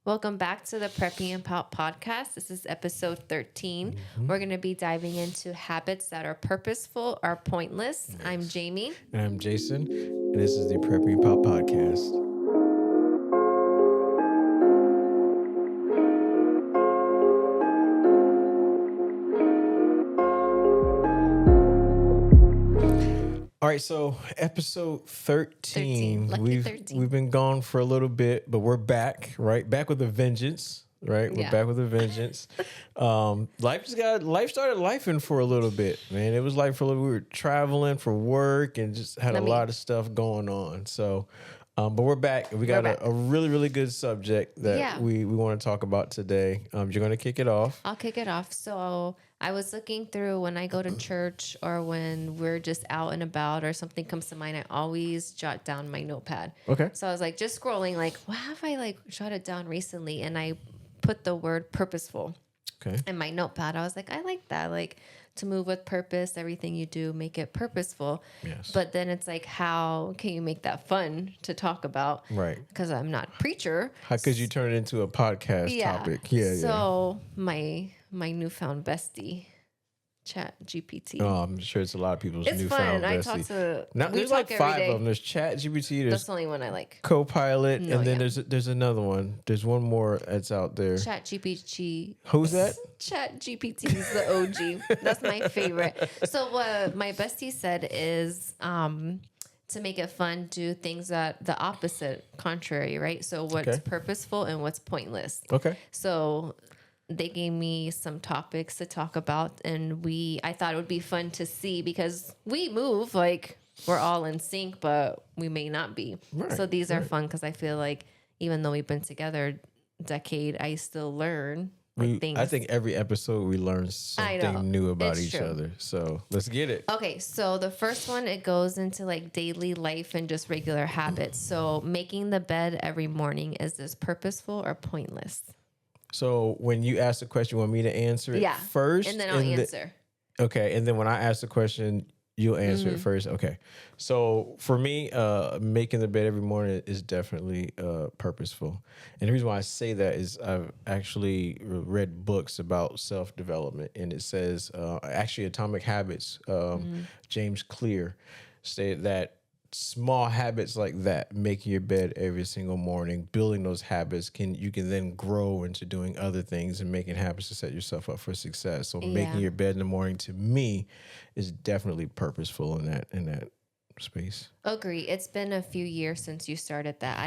Welcome back to the Preppy and Pop podcast. This is episode 13. We're going to be diving into habits that are purposeful or pointless. I'm Jamie. And I'm Jason, and this is the Preppy Pop Podcast. All right, so episode 13. 13. Lucky 13. We've been gone for a little bit, but we're back, right? Back with a vengeance, right? We're Yeah. back with a vengeance. Life started lifing for a little bit, man. It was like for a little. We were traveling for work and just had a lot of stuff going on. So, but we're back. We got a really, really good subject that we want to talk about today. You're going to kick it off. I'll kick it off. So I was looking through when I go to church or when we're just out and about or something comes to mind, I always jot down my notepad. Okay. So I was like, just scrolling, like, what have I jotted down recently? And I put the word purposeful in my notepad. I was like, I like that. Like, to move with purpose, everything you do, make it purposeful. Yes. But then it's like, how can you make that fun to talk about? Right. Because I'm not a preacher. How could you turn it into a podcast topic? Yeah. So my newfound bestie, Chat GPT. Oh, I'm sure it's a lot of people's It's newfound fun. I bestie. talk to. There's like 5 of them. There's Chat GPT, That's there's the only one I like. Copilot, and then there's another one. There's one more that's out there. Chat GPT. Who's that? Chat GPT is the OG. That's my favorite. So what my bestie said is to make it fun, do things that the opposite, contrary, right? So what's purposeful and what's pointless. Okay. So they gave me some topics to talk about, and I thought it would be fun to see because we move like we're all in sync, but we may not be. Right, so these are fun because I feel like even though we've been together a decade, I still learn things. I think every episode we learn something new about each other. So let's get it. Okay, so the first one, it goes into like daily life and just regular habits. So making the bed every morning, is this purposeful or pointless? So when you ask the question, you want me to answer it first? And then I'll answer. Okay. And then when I ask the question, you'll answer it first. Okay. So for me, making the bed every morning is definitely purposeful. And the reason why I say that is I've actually read books about self-development, and it says actually Atomic Habits, James Clear stated that small habits like that, making your bed every single morning, building those habits, you can then grow into doing other things and making habits to set yourself up for success. So making your bed in the morning, to me, is definitely purposeful in that space. Agree. It's been a few years since you started that.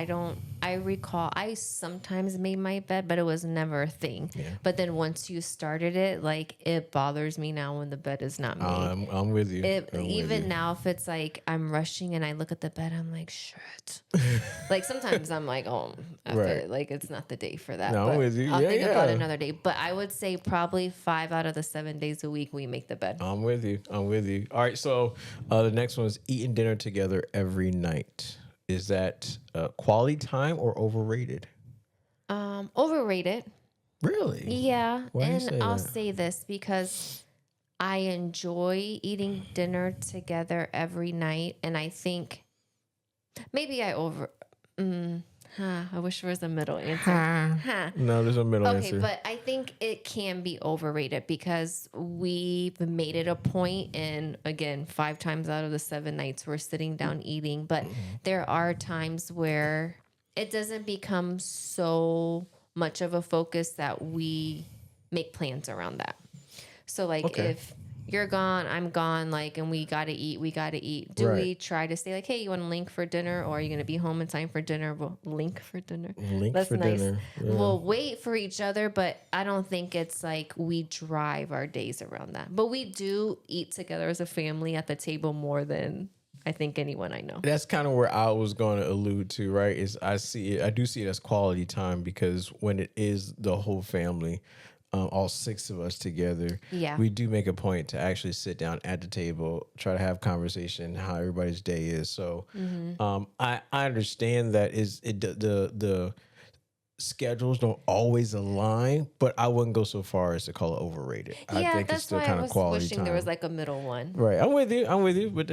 I recall I sometimes made my bed, but it was never a thing. Yeah. But then once you started it, like, it bothers me now when the bed is not made. I'm with you. Even now, if it's like I'm rushing and I look at the bed, I'm like, shit. Like sometimes I'm like, like it's not the day for that. No, I'm with you. I'll think about it another day. But I would say probably 5 out of the 7 days a week we make the bed. I'm with you. All right. So the next one is eating dinner together every night. Is that quality time or overrated? Overrated. Really? Yeah. Why and do you say I'll that? say this because I enjoy eating dinner together every night. And I think maybe I I wish there was a middle answer. No, there's a middle answer. Okay, but I think it can be overrated because we've made it a point, and again, 5 times out of the 7 nights we're sitting down eating, but there are times where it doesn't become so much of a focus that we make plans around that. So like if you're gone, I'm gone, like, and we gotta eat. Do we try to say like, hey, you want to link for dinner, or are you gonna be home in time for dinner? We'll link for dinner. That's for nice. dinner. Yeah. We'll wait for each other, but I don't think it's like we drive our days around that. But we do eat together as a family at the table more than I think anyone I know. That's kind of where I was going to allude to, right? Is I do see it as quality time, because when it is the whole family, all 6 of us together, we do make a point to actually sit down at the table, try to have conversation, how everybody's day is. So I understand that the schedules don't always align, but I wouldn't go so far as to call it overrated. I think it's still kind of quality wishing time. there was like a middle one. Right. I'm with you. But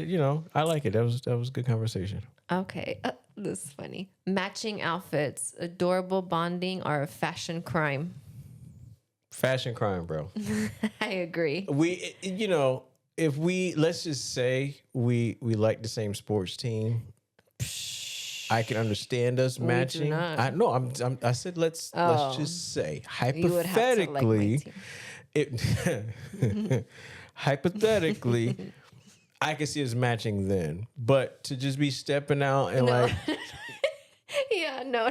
I like it. That was a good conversation. Okay. This is funny. Matching outfits, adorable bonding, or a fashion crime? Fashion crime, bro. I agree. We, if we let's just say we like the same sports team, I can understand us do matching. not. I know. I said let's just say You would have to like my hypothetically, team. hypothetically, I can see us matching then. But to just be stepping out and No. like, Yeah, no.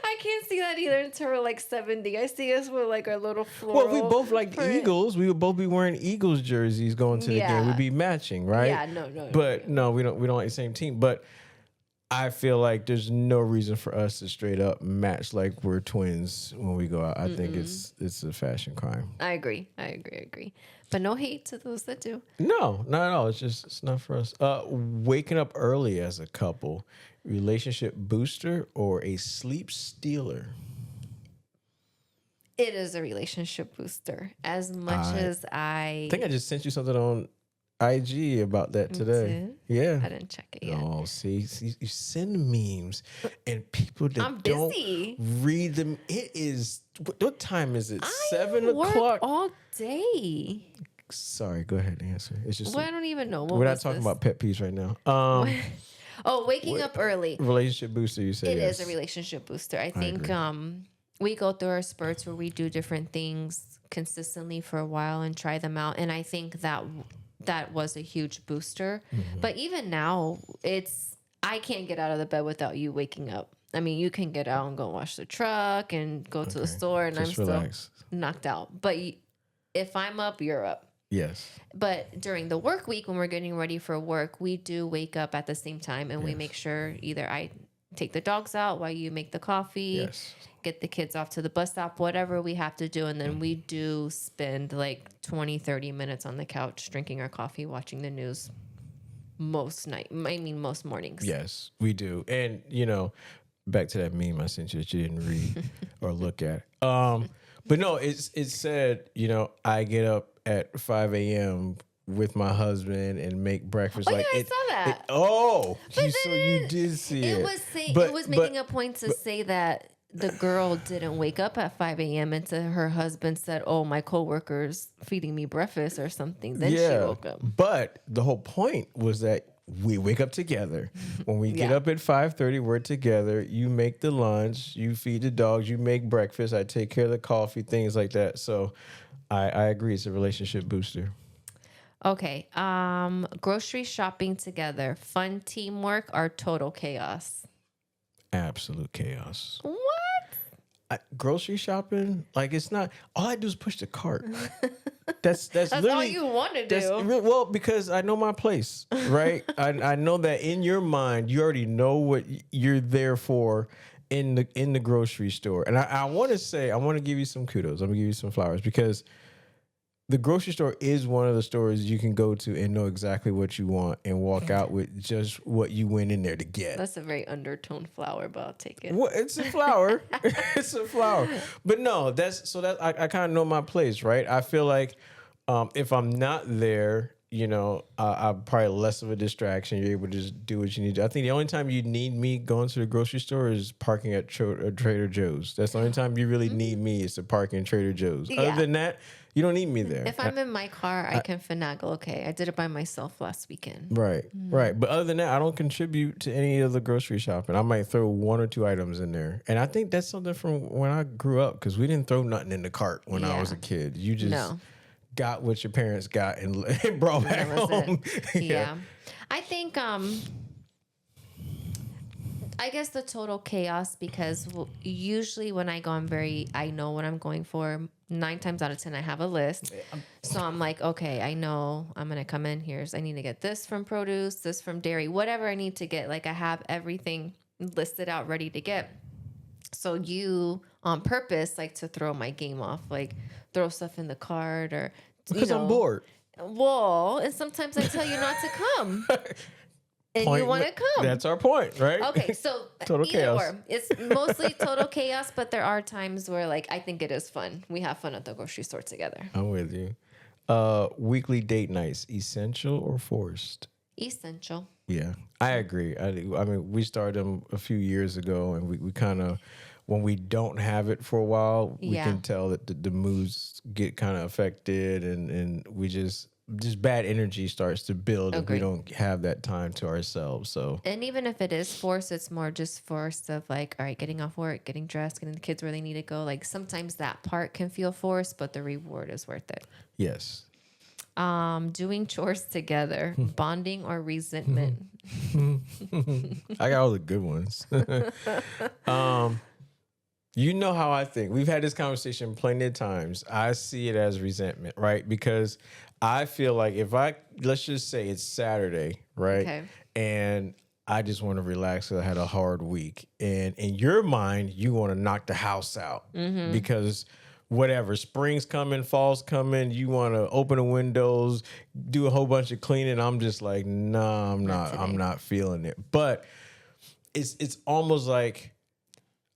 I can't see that either until we're like 70. I see us with like our little well, floral. we both like print. Eagles. We would both be wearing Eagles jerseys going to the game. Yeah. We'd be matching, right? Yeah, no. But no, we don't like the same team. But I feel like there's no reason for us to straight up match like we're twins when we go out. I think it's a fashion crime. I agree. But no hate to those that do. No, not at all. It's not for us. Waking up early as a couple, relationship booster or a sleep stealer? It is a relationship booster. As much as I think I just sent you something on IG about that today. Yeah. I didn't check it yet. Oh, see, you send memes and people that I'm don't busy. read them. It is, what time is it? 7 work o'clock? all day. Sorry, go ahead and answer. It's just, Well, I don't even know. What we're not was talking this? about pet peeves right now. Oh, waking up early. Relationship booster, you said It yes. is a relationship booster. I think agree. we go through our spurts where we do different things consistently for a while and try them out. And I think that was a huge booster. Mm-hmm. But even now, I can't get out of the bed without you waking up. I mean, you can get out and go wash the truck and go to the store, and Just I'm relax. still knocked out. But if I'm up, you're up. Yes. But during the work week, when we're getting ready for work, we do wake up at the same time, and we Yes. make sure either I take the dogs out while you make the coffee, Yes. get the kids off to the bus stop, whatever we have to do. And then we do spend like 20, 30 minutes on the couch drinking our coffee, watching the news most mornings. Yes, we do. And, back to that meme I sent you that you didn't read or look at. But no, it said, I get up at 5 a.m. with my husband and make breakfast. Oh, yeah, I saw that. So you did see it. It was making a point to say that the girl didn't wake up at 5 a.m. until her husband said, "Oh, my coworker's feeding me breakfast or something." Then she woke up. But the whole point was that we wake up together. When we get Yeah. up at 5:30, we're together. You make the lunch, you feed the dogs, you make breakfast, I take care of the coffee, things like that. So I agree, it's a relationship booster. Okay. Grocery shopping together, fun teamwork or total chaos? Absolute chaos. What? Grocery shopping, like it's not. All I do is push the cart. That's That's literally all you want to That's do. well, because I know my place, right? I know that in your mind, you already know what you're there for in the grocery store. And I want to give you some kudos. I'm gonna give you some flowers because the grocery store is one of the stores you can go to and know exactly what you want and walk out with just what you went in there to get. That's a very undertoned flower, but I'll take it. Well, it's a flower. It's a flower. But no, I kind of know my place, right? I feel like if I'm not there, I'm probably less of a distraction. You're able to just do what you need to. I think the only time you need me going to the grocery store is parking at Trader Joe's. That's the only time you really need me is to park in Trader Joe's. Yeah. Other than that, you don't need me there. If I'm in my car, I can finagle. Okay, I did it by myself last weekend. Right, right. But other than that, I don't contribute to any of the grocery shopping. I might throw 1 or 2 items in there. And I think that's something from when I grew up because we didn't throw nothing in the cart when I was a kid. You just got what your parents got and brought back home. Yeah. I think, I guess the total chaos because usually when I go, I know what I'm going for. 9 times out of 10, I have a list. So I'm like, okay, I know I'm going to come in here. I need to get this from produce, this from dairy, whatever I need to get. Like I have everything listed out ready to get. So you on purpose like to throw my game off, like throw stuff in the cart or because I'm bored. Well, and sometimes I tell you not to come. And you want to come. That's our point, right? Okay, so Total either chaos. or. It's mostly total chaos, but there are times where like I think it is fun. We have fun at the grocery store together. I'm with you. Weekly date nights, essential or forced? Essential. Yeah, I agree. I mean, we started them a few years ago, and we kind of, when we don't have it for a while, we Yeah. can tell that the moods get kind of affected, and we just bad energy starts to build if we Agree. don't have that time to ourselves. So And even if it is forced, it's more just forced of like, all right, getting off work, getting dressed, getting the kids where they need to go. Like sometimes that part can feel forced, but the reward is worth it. yes, Doing chores together, bonding or resentment. I got all the good ones. You know how I think. We've had this conversation plenty of times. I see it as resentment, right? Because I feel like let's just say it's Saturday, right? Okay. And I just want to relax because I had a hard week. And in your mind, you want to knock the house out because whatever, spring's coming, fall's coming, you want to open the windows, do a whole bunch of cleaning. I'm just like, nah, I'm not feeling it. But it's almost like,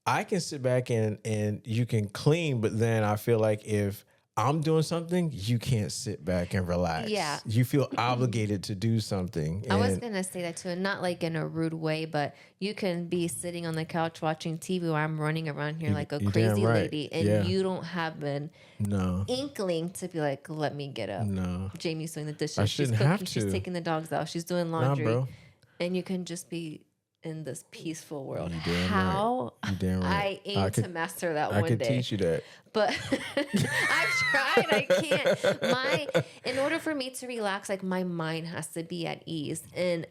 I can sit back and you can clean, but then I feel like if I'm doing something, you can't sit back and relax. Yeah. You feel obligated to do something. I was And going to say that too, and not like in a rude way, but you can be sitting on the couch watching TV while I'm running around here like a you're crazy damn right. lady, and Yeah. you don't have an no, inkling to be like, let me get up. no. Jamie's doing the dishes. I She's shouldn't cooking. have She's to. taking the dogs out. She's doing Nah, laundry. bro. And you can just be in this peaceful world. You damn How? right. You damn right. I aim to master that I one could day. teach you that. But I've tried. I can't. In order for me to relax, like my mind has to be at ease, and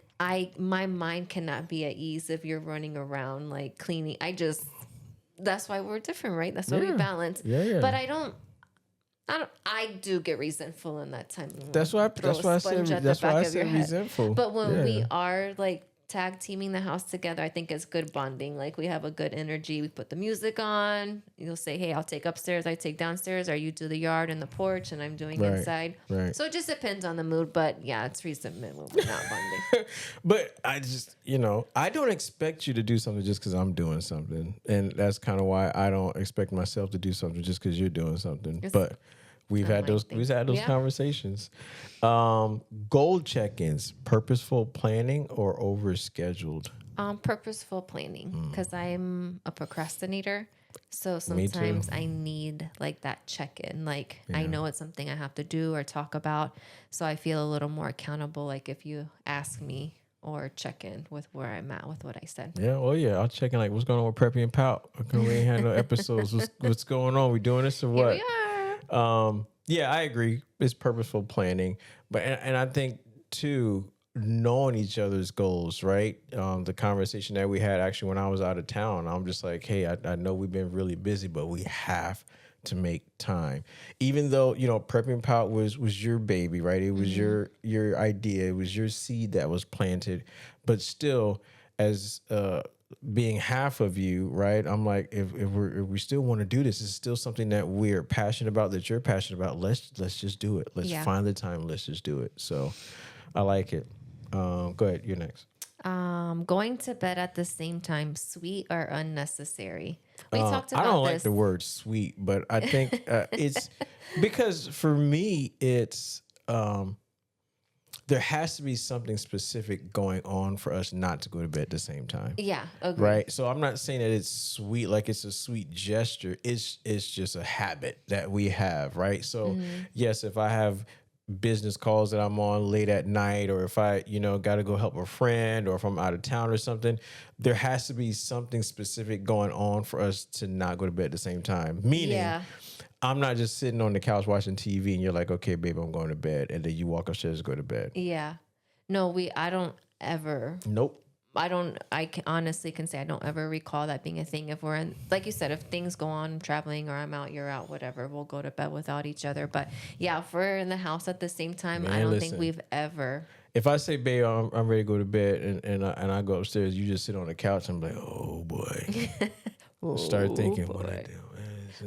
my mind cannot be at ease if you're running around like cleaning. That's why we're different, right? That's why we Yeah. balance. Yeah. But I do get resentful in that time. That's why I said resentful. But when Yeah. we are like tag teaming the house together, I think it's good bonding. Like we have a good energy. We put the music on. You'll say, hey, I'll take upstairs, I take downstairs, or you do the yard and the porch and I'm doing Right, inside. right. So it just depends on the mood. But yeah, it's resentment when we're not bonding. But I just, I don't expect you to do something just because I'm doing something. And that's kind of why I don't expect myself to do something just because you're doing something. But we've had those Yeah. conversations. Goal check-ins, purposeful planning or overscheduled? Purposeful planning, because I'm a procrastinator. So Me too. sometimes I need like that check-in. Like I know it's something I have to do or talk about. So I feel a little more accountable. Like if you ask me or check in with where I'm at with what I said. Yeah, well, yeah. I'll check in like, what's going on with Preppy and Pout? How come we ain't had no episodes? What's going on? We doing this or Here what? we are. Yeah, I agree. It's purposeful planning, but and I think too, knowing each other's goals, right? The conversation that we had actually when I was out of town, I'm just like, hey, I know we've been really busy, but we have to make time. Even though Prepping Pout was your baby, right? It was your idea, it was your seed that was planted, but still, as being half of you, right? I'm like, if we still want to do this, it's still something that we're passionate about, that you're passionate about. Let's just do it. Let's find the time. Let's just do it. So, I like it. Go ahead. You're next. Going to bed at the same time, sweet or unnecessary? We talked about I don't this. like the word sweet, but I think it's because for me, it's there has to be something specific going on for us not to go to bed at the same time. Yeah, agree. Right. So I'm not saying that it's sweet, like it's a sweet gesture. It's just a habit that we have. Right. So yes, if I have business calls that I'm on late at night, or if I, got to go help a friend, or if I'm out of town or something, there has to be something specific going on for us to not go to bed at the same time. Meaning, I'm not just sitting on the couch watching TV and you're like, okay, babe, I'm going to bed. And then you walk upstairs and go to bed. Yeah. No, I don't ever. Nope. I can honestly say I don't ever recall that being a thing. If we're in, like you said, if things go on, traveling, or I'm out, you're out, whatever, we'll go to bed without each other. But yeah, if we're in the house at the same time, Man, I don't listen. think we've ever. If I say, babe, I'm ready to go to bed, and I go upstairs, you just sit on the couch, I'm like, oh boy. Start thinking what I do.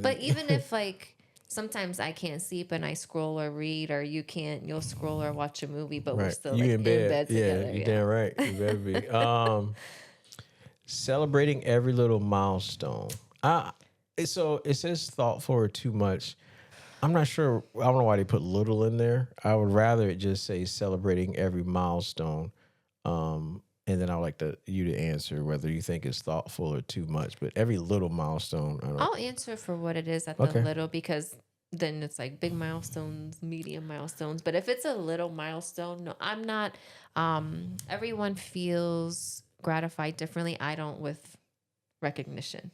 But even if like sometimes I can't sleep and I scroll or read, or you can't, you'll scroll or watch a movie, but we're Right. still You like in bed. together. Yeah, you damn right. You better be. Celebrating every little milestone. So it says thoughtful or too much. I'm not sure. I don't know why they put little in there. I would rather it just say celebrating every milestone. And then I would like you to answer whether you think it's thoughtful or too much. But every little milestone, I don't. I'll answer for what it is at the Okay. little, because then it's like big milestones, medium milestones. But if it's a little milestone, no, I'm not. Everyone feels gratified differently. I don't with recognition,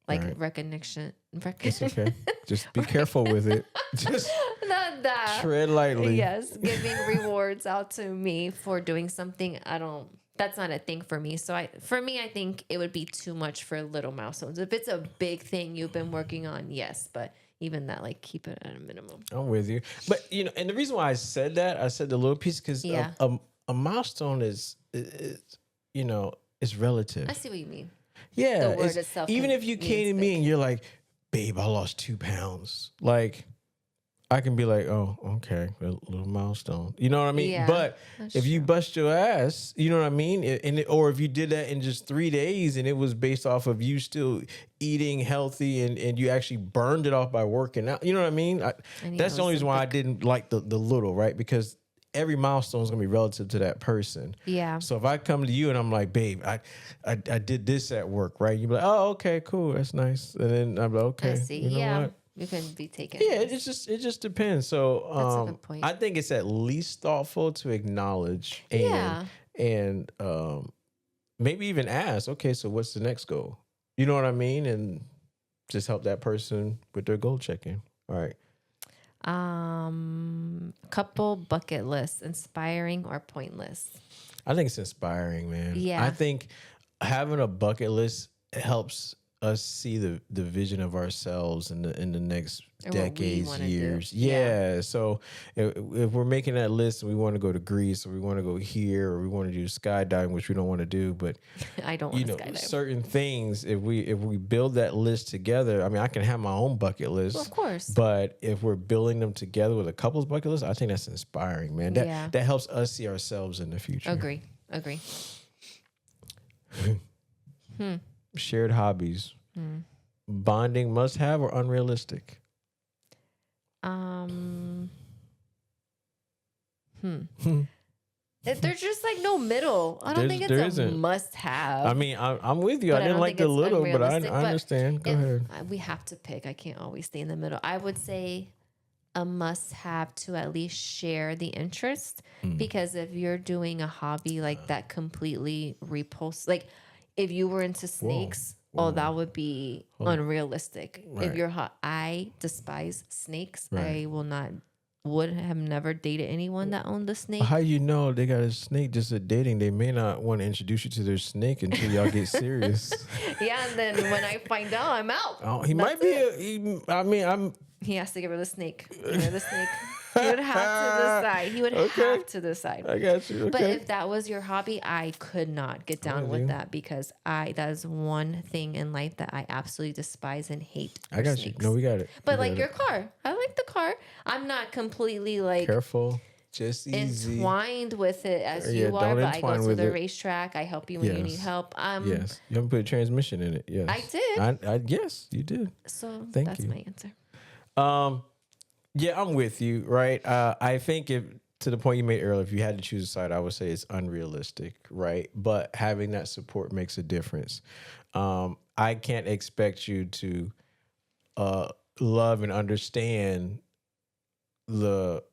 like Right. recognition. It's okay. Just be careful with it. Just Not that. tread lightly. Yes, giving rewards out to me for doing something. I don't. That's not a thing for me. So for me, I think it would be too much for little milestones. If it's a big thing you've been working on, yes, but even that, like, keep it at a minimum. I'm with you. But and the reason why I said that, I said the little piece, because Yeah. a milestone is it's relative. I see what you mean. Yeah, The word it's- itself even can if you means came to me big. and you're like, babe, I lost 2 pounds. Like, I can be like, oh, okay, a little milestone. You know what I mean? Yeah, But that's if you true. bust your ass, you know what I mean? Or if you did that in just 3 days and it was based off of you still eating healthy and you actually burned it off by working out, you know what I mean? And That's the only reason why I big. didn't like the little, right? Because every milestone is gonna be relative to that person. Yeah. So if I come to you and I'm like, babe, I did this at work, right? You be like, oh, okay, cool, that's nice. And then I'm like, okay, I see. you know Yeah. what? You can be taken. Yeah, it just depends. So That's a good point. I think it's at least thoughtful to acknowledge and maybe even ask, okay, so what's the next goal? You know what I mean? And just help that person with their goal checking. All right. Couple bucket lists, inspiring or pointless. I think it's inspiring, man. Yeah. I think having a bucket list helps us see the vision of ourselves in the next And what we decades, wanna do. years. Yeah. Yeah. So if we're making that list and we want to go to Greece or we want to go here or we want to do skydiving, which we don't want to do, but I don't want to skydive. certain things, if we build that list together, I mean, I can have my own bucket list. Well, of course. But if we're building them together with a couple's bucket list, I think that's inspiring, man. Yeah. That helps us see ourselves in the future. Agree. Shared hobbies. Bonding must have or unrealistic? There's just like no middle. I don't think There it's a isn't. must have. I mean, I'm with you. But I I didn't don't like think the it's little, but I unrealistic, but understand. Go if ahead. we have to pick, I can't always stay in the middle. I would say a must have to at least share the interest, because if you're doing a hobby like that completely repulse, like if you were into snakes, oh, that would be unrealistic. Right. If you're I despise snakes. Right. I would have never dated anyone that owned a snake. How you know they got a snake just at dating? They may not want to introduce you to their snake until y'all get serious. Yeah, and then when I find out, I'm out. Oh, he might be. He has to give her the snake. Give her the snake. He would have to decide. He would have to decide. I got you. Okay. But if that was your hobby, I could not get down with with you. that, because that is one thing in life that I absolutely despise and hate. I got snakes. you. No, we got it. But We like got your it. car, I like the car. I'm not completely like Careful. Just easy. entwined with it as Yeah, you are, don't but I go entwine to with the it. racetrack. I help you when you need Yes. help. Yes. You haven't put a transmission in it. Yes. I did. Yes, you did. So Thank that's you. my answer. Yeah, I'm with you, right? I think if to the point you made earlier, if you had to choose a side, I would say it's unrealistic, right? But having that support makes a difference. I can't expect you to love and understand the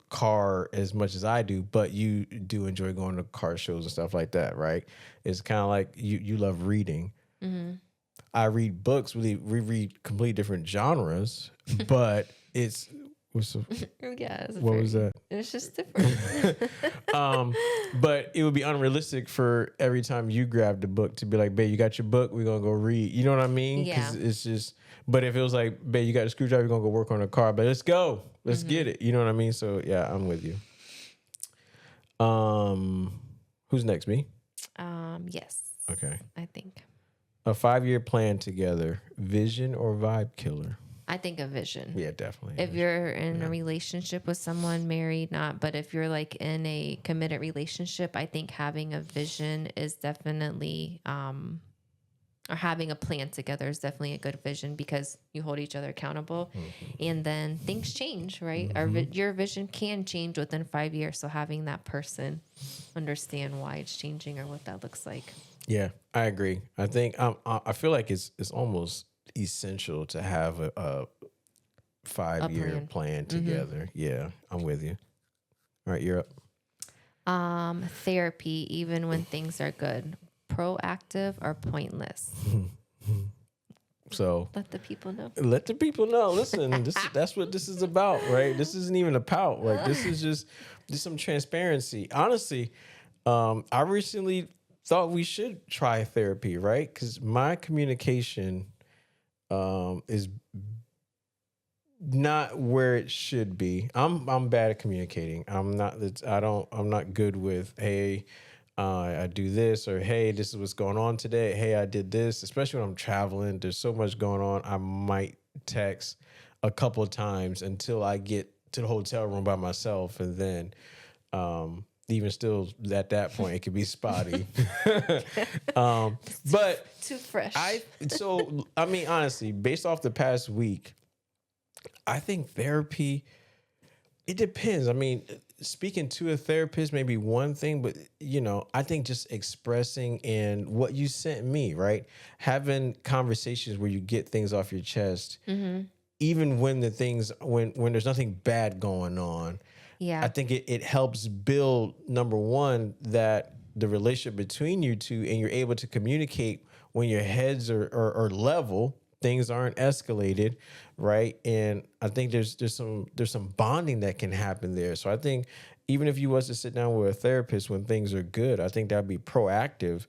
car as much as I do, but you do enjoy going to car shows and stuff like that, right? It's kind of like you love reading. I read books. We read completely different genres, but it's Yeah. what was that? It's just different. But it would be unrealistic for every time you grab the book to be like, babe, you got your book, we're gonna go read. You know what I mean? Yeah. It's just. But if it was like, babe, you got a screwdriver, we're gonna go work on the car. But let's go, let's get it. You know what I mean? So yeah, I'm with you. Who's next? Me? Yes. Okay. I think. A 5-year plan together, vision or vibe killer? I think a vision. Yeah, definitely. If you're in a relationship with someone, married, not, but if you're like in a committed relationship, I think having a vision is definitely or having a plan together is definitely a good vision because you hold each other accountable, and then things change, right? Your vision can change within 5 years. So having that person understand why it's changing or what that looks like. Yeah, I agree. I think I feel like it's almost essential to have a 5-year plan together. Yeah, I'm with you. All right, you're up. Therapy, even when things are good, proactive or pointless. So Let the people know. let the people know. Listen, that's what this is about, right? This isn't even a pout. Like this is just some transparency. Honestly, I recently thought we should try therapy, right? Because my communication is not where it should be. I'm bad at communicating. I'm not good with, hey, I do this, or hey, this is what's going on today. Hey, I did this. Especially when I'm traveling, there's so much going on. I might text a couple of times until I get to the hotel room by myself, and then even still at that point it could be spotty. But Too fresh. I mean, honestly, based off the past week, I think therapy, it depends. I mean, speaking to a therapist may be one thing, but I think just expressing and what you sent me, right? Having conversations where you get things off your chest, even when when there's nothing bad going on. Yeah. I think it helps build, number one, that the relationship between you two, and you're able to communicate when your heads are level. Things aren't escalated, right? And I think there's some bonding that can happen there. So I think even if you was to sit down with a therapist when things are good, I think that'd be proactive,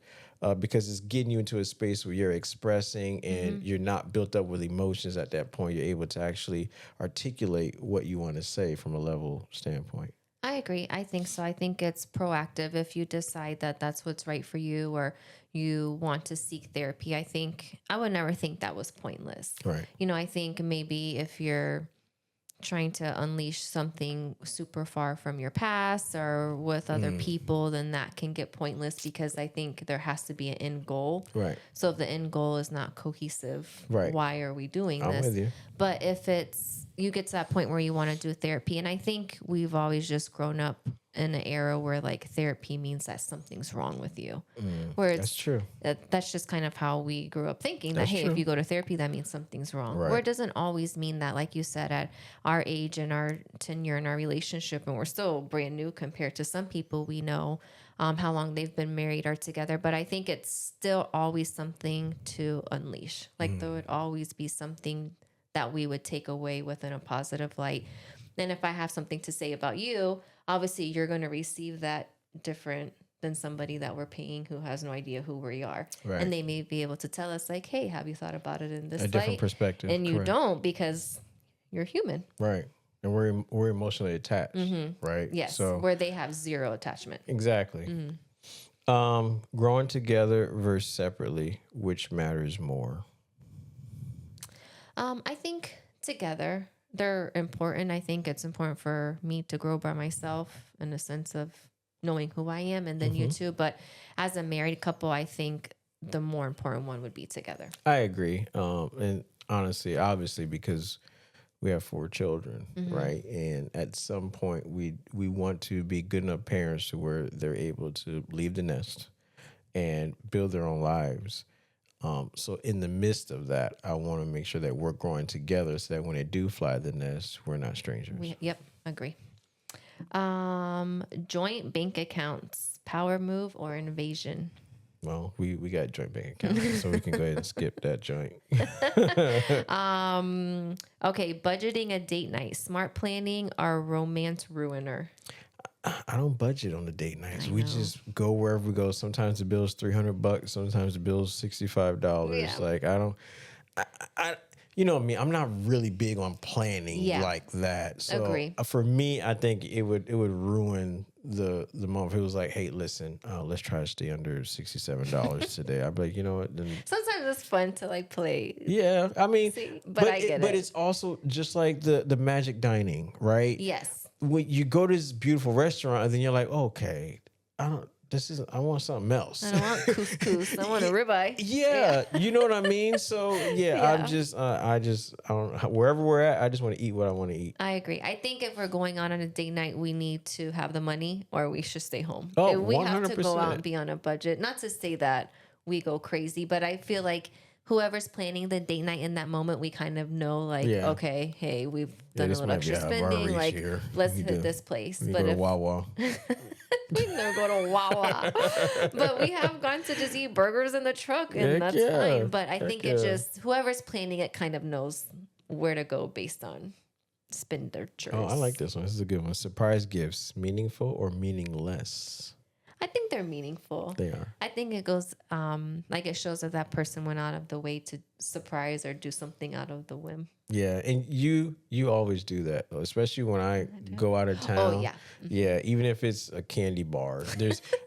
because it's getting you into a space where you're expressing and you're not built up with emotions at that point. You're able to actually articulate what you want to say from a level standpoint. I agree. I think so. I think it's proactive if you decide that that's what's right for you or you want to seek therapy. I would never think that was pointless. Right. I think maybe if you're trying to unleash something super far from your past or with other people, then that can get pointless because I think there has to be an end goal. Right. So if the end goal is not cohesive, Right. why are we doing I'm this? with you. But if you get to that point where you want to do therapy, and I think we've always just grown up in an era where like therapy means that something's wrong with you. Where it's That's true. That's just kind of how we grew up thinking that, That's hey, true. if you go to therapy, that means something's wrong. Right. Or it doesn't always mean that, like you said, at our age and our tenure in our relationship, and we're still brand new compared to some people we know, how long they've been married or together. But I think it's still always something to unleash. Like there would always be something that we would take away within a positive light. And if I have something to say about you, obviously you're going to receive that different than somebody that we're paying who has no idea who we are. Right. And they may be able to tell us like, hey, have you thought about it in this A different light? perspective. And you Correct. don't because you're human. Right. And we're emotionally attached, right? Yes. So Where they have zero attachment. exactly. Growing together versus separately, which matters more? I think together they're important. I think it's important for me to grow by myself in the sense of knowing who I am and then you too. But as a married couple, I think the more important one would be together. I agree. And honestly, obviously, because we have 4 children, right? And at some point, we want to be good enough parents to where they're able to leave the nest and build their own lives. So in the midst of that, I want to make sure that we're growing together so that when they do fly the nest, we're not strangers. Yep, agree. Joint bank accounts, power move or invasion? Well, we got joint bank accounts, so we can go ahead and skip that joint. Okay, budgeting a date night, smart planning or romance ruiner? I don't budget on the date nights. I We know. just go wherever we go. Sometimes the bill's $300. Sometimes the bill's $65. Yeah. Like I don't, I you know me. I'm not really big on planning Yeah. like that. So Agree. For me, I think it would ruin the moment. If it was like, hey, listen, let's try to stay under $67 today. I'd be like, you know what? Then Sometimes it's fun to like play. yeah, I mean, See, but I get But it. it's also just like the magic dining, right? Yes. When you go to this beautiful restaurant and then you're like, okay, I want something else. I don't want couscous. I want a ribeye. Yeah, you know what I mean. So yeah, Yeah. I'm just, I don't wherever we're at. I just want to eat what I want to eat. I agree. I think if we're going on a date night, we need to have the money, or we should stay home. Oh, If we have to go 100%. out and be on a budget. Not to say that we go crazy, but I feel like whoever's planning the date night in that moment, we kind of know, like, Yeah. okay, hey, we've done a this little might be extra out of our spending. reach Like, here. let's We hit do. this place. We But go to if Wawa. we never go to Wawa, but we have gone to just eat burgers in the truck, and Heck that's yeah. fine. But I Heck think it yeah. just whoever's planning it kind of knows where to go based on expenditures. Oh, I like this one. This is a good one. Surprise gifts, meaningful or meaningless? I think they're meaningful. They are. I think it goes like it shows that that person went out of the way to surprise or do something out of the whim. Yeah, and you always do that, though, especially when I go out of town. Oh yeah. Yeah, even if it's a candy bar,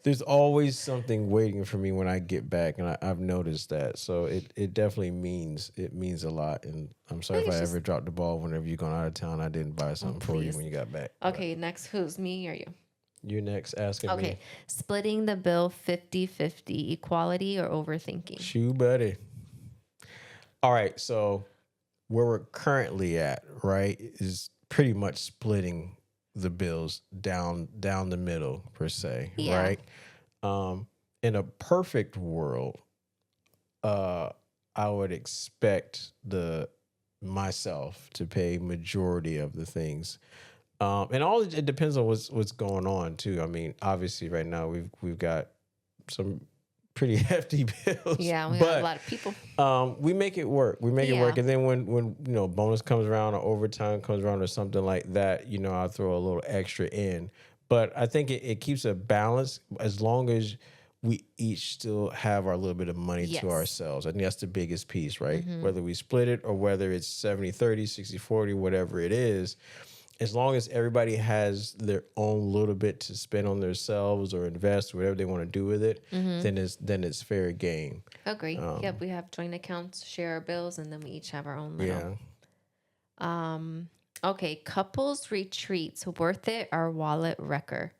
there's always something waiting for me when I get back, and I've noticed that. So it definitely means a lot. And I'm sorry if it's I just- ever dropped the ball whenever you gone out of town. I didn't buy something for you please. when you got back. Okay, next who's me or you? You next asking Okay. me. Splitting the bill 50-50, equality or overthinking? Shoe buddy. All right, so where we're currently at, right, is pretty much splitting the bills down the middle per se, Yeah. right? In a perfect world, I would expect myself to pay majority of the things. And it depends on what's going on too. I mean, obviously right now we've got some pretty hefty bills. Yeah, we but, have a lot of people. we make it work. We make it work. Yeah. And then when bonus comes around or overtime comes around or something like that, I'll throw a little extra in. But I think it keeps a balance as long as we each still have our little bit of money Yes. to ourselves. I think that's the biggest piece, right? Mm-hmm. Whether we split it or whether it's 70-30, 60-40, whatever it is, as long as everybody has their own little bit to spend on themselves or invest, whatever they want to do with it, then it's fair game. Agree. Yep, we have joint accounts, share our bills, and then we each have our own Yeah. little. Okay, couples retreats, worth it or wallet wrecker?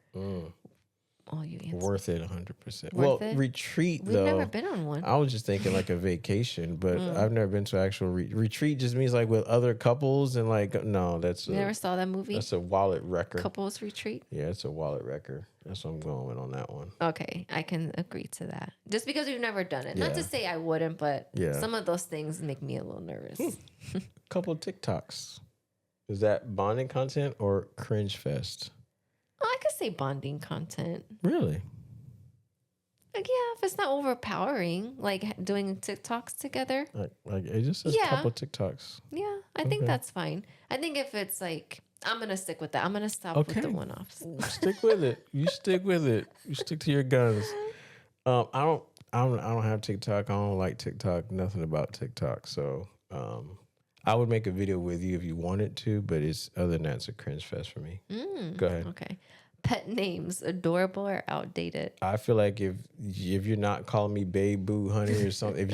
Oh, you answer. Worth it 100%. Worth Well, it? retreat We've though. never been on one. I was just thinking like a vacation, but I've never been to actual retreat. Just means like with other couples and like no, that's You never saw that movie? that's a wallet wrecker. Couples retreat? Yeah, it's a wallet wrecker. That's what I'm going with on that one. Okay, I can agree to that. Just because we've never done it. Not to Yeah. say I wouldn't, but Yeah. some of those things make me a little nervous. Couple of TikToks. Is that bonding content or cringe fest? I could say bonding content. Really? Like, yeah, if it's not overpowering, like doing TikToks together. Like it just says Yeah. couple of TikToks. Yeah, I think Okay. that's fine. I think if it's like, I'm going to stick with that. I'm going to stop with Okay. the one offs. Stick with it. You stick with it. You stick to your guns. I don't have TikTok. I don't like TikTok. Nothing about TikTok. So I would make a video with you if you wanted to, but other than that, it's a cringe fest for me. Go ahead. Okay. Pet names, adorable or outdated? I feel like if you're not calling me babe, boo, honey, or something,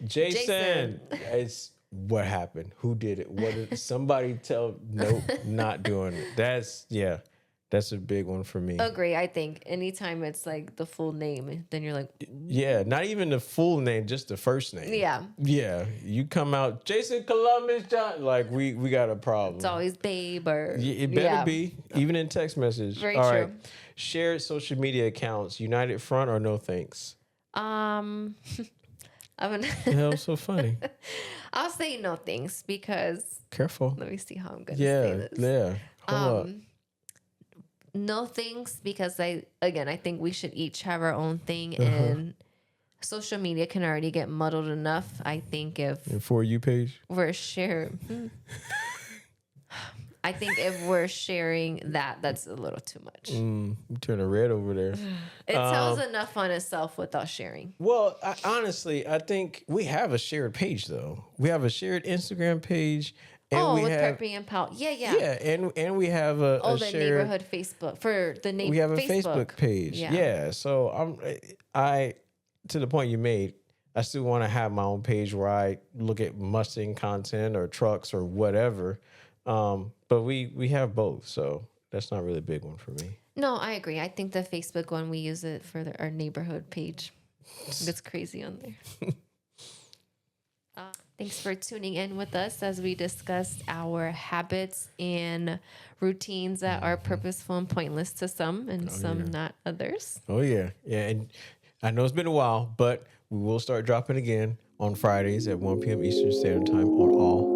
Jason, it's what happened? Who did it? What did somebody tell? Nope, not doing it. That's a big one for me. Agree. I think anytime it's like the full name, then you're like, Yeah, not even the full name, just the first name. yeah, Yeah, you come out, Jason Columbus John, like we got a problem. it's always babe or. Yeah, it better yeah. be, even in text message. Very All true. right. Shared social media accounts, United Front or no thanks? I'm gonna. The hell's so funny? I'll say no thanks because Careful. let me see how I'm gonna say this. Yeah. Hold up. No thanks because I think we should each have our own thing Uh-huh. and social media can already get muddled enough. I think if Your For You page. we're sharing, I think if we're sharing that's a little too much. You turning red over there. It tells enough on itself without sharing. Well, honestly, I think we have a shared page though. We have a shared Instagram page, and we with have Preppy and Pal. Yeah. yeah, and we have a Oh, the shared. neighborhood Facebook for the neighborhood. We have a Facebook page. Yeah. Yeah. So I to the point you made, I still want to have my own page where I look at Mustang content or trucks or whatever. But we have both. So That's not really a big one for me. No, I agree. I think the Facebook one, we use it for our neighborhood page. It's crazy on there. Thanks for tuning in with us as we discussed our habits and routines that are purposeful and pointless to some and some not others. Oh, yeah. Yeah. And I know it's been a while, but we will start dropping again on Fridays at 1 p.m. Eastern Standard Time on all